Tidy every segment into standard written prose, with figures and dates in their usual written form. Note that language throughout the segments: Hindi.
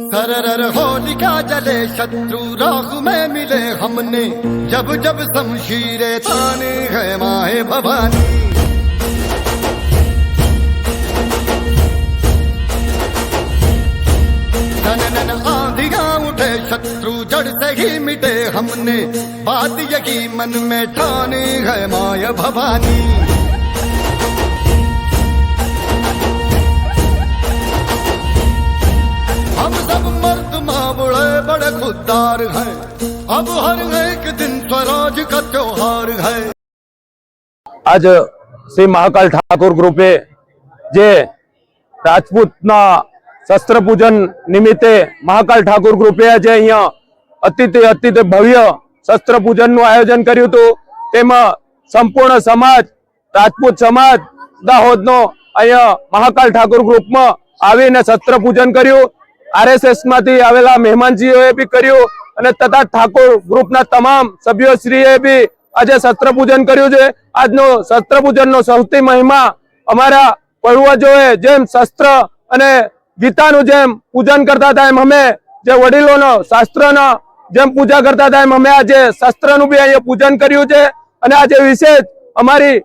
करर होलिका जले शत्रु राह में मिले हमने, जब जब शमशीरें ताने है माए भवानी। नन आंधियां उठे शत्रु जड़ से ही मिटे हमने, बात यही मन में ठानी है माय भवानी। हम सब मर्द मावड़े बड़े खुददार हैं, अब हर एक दिन स्वराज का त्योहार है। आज श्री महाकाल ठाकुर ग्रुपे जे राजपूतना शस्त्र पूजन निमित्ते महाकाल ठाकुर ग्रुपे जे अहींया अति भव्य शस्त्र पूजन नु आयोजन कर्युं हतुं। तेमां संपूर्ण समाज राजपूत समाज दाहोदनो अहींया महाकाल ठाकुर ग्रुप में आवीने शस्त्र पूजन कर्युं। आरएसएस मांथी आवेला मेहमानजीओए भी कर्युं अने तथा ठाकुर ग्रुपना तमाम सभ्योश्रीए भी आज शस्त्र पूजन कर्युं छे। आजनो शस्त्र पूजन सौथी महिमा अमारा पूर्वजोए जेम शस्त्र अने गीतानु जेम पूजन करता था एम अमे जे वडीलोनो शास्त्रनो जेम पूजा करता था एम अमे आज शस्त्रनु भी अहींया पूजन कर्युं छे। अने आज विशेष अमारी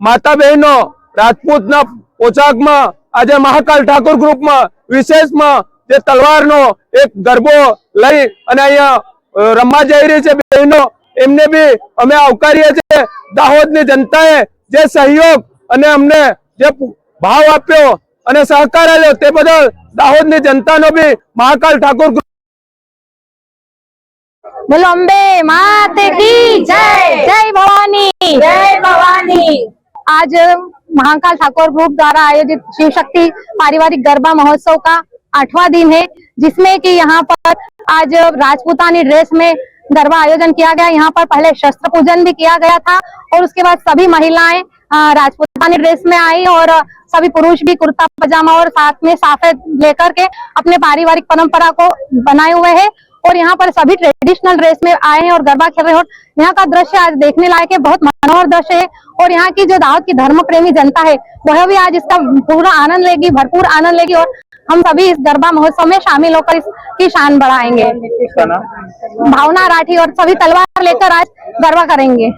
माता बहनो राजपूतना पोशाकमां आज महाकाल ठाकुर ग्रुप में विशेष में जे तलवारनो एक गरबो लई अने अहींया रमवा जई रही छे बहनो, एमने भी अमे आवकारीए छे। दाहोदनी जनताए जे सहयोग अने अमने जे भाव आप्यो अने सहकार आप्यो ते बदल दाहोदनी जनतानो भी महाकाल ठाकुर बोलो अम्बे माते की जय, जय भवानी, जय भवानी। आज महाकाल ठाकुर ग्रुप द्वारा आयोजित शिव शक्ति पारिवारिक गरबा महोत्सव का 8वां दिन है, जिसमें कि यहाँ पर आज राजपूतानी ड्रेस में गरबा आयोजन किया गया। यहाँ पर पहले शस्त्र पूजन भी किया गया था और उसके बाद सभी महिलाएं राजपूतानी ड्रेस में आई और सभी पुरुष भी कुर्ता पजामा और साथ में साफे लेकर के अपने पारिवारिक परंपरा को बनाए हुए हैं और यहाँ पर सभी ट्रेडिशनल ड्रेस में आए हैं और गरबा खेल रहे हैं। और यहाँ का दृश्य आज देखने लायक है, बहुत मनोहर दृश्य है और यहाँ की जो दाहोद की धर्म प्रेमी जनता है वह भी आज इसका पूरा आनंद लेगी, भरपूर आनंद लेगी और हम सभी इस गरबा महोत्सव में शामिल होकर इसकी शान बढ़ाएंगे। भावना राठी और सभी तलवार लेकर आज गरबा करेंगे।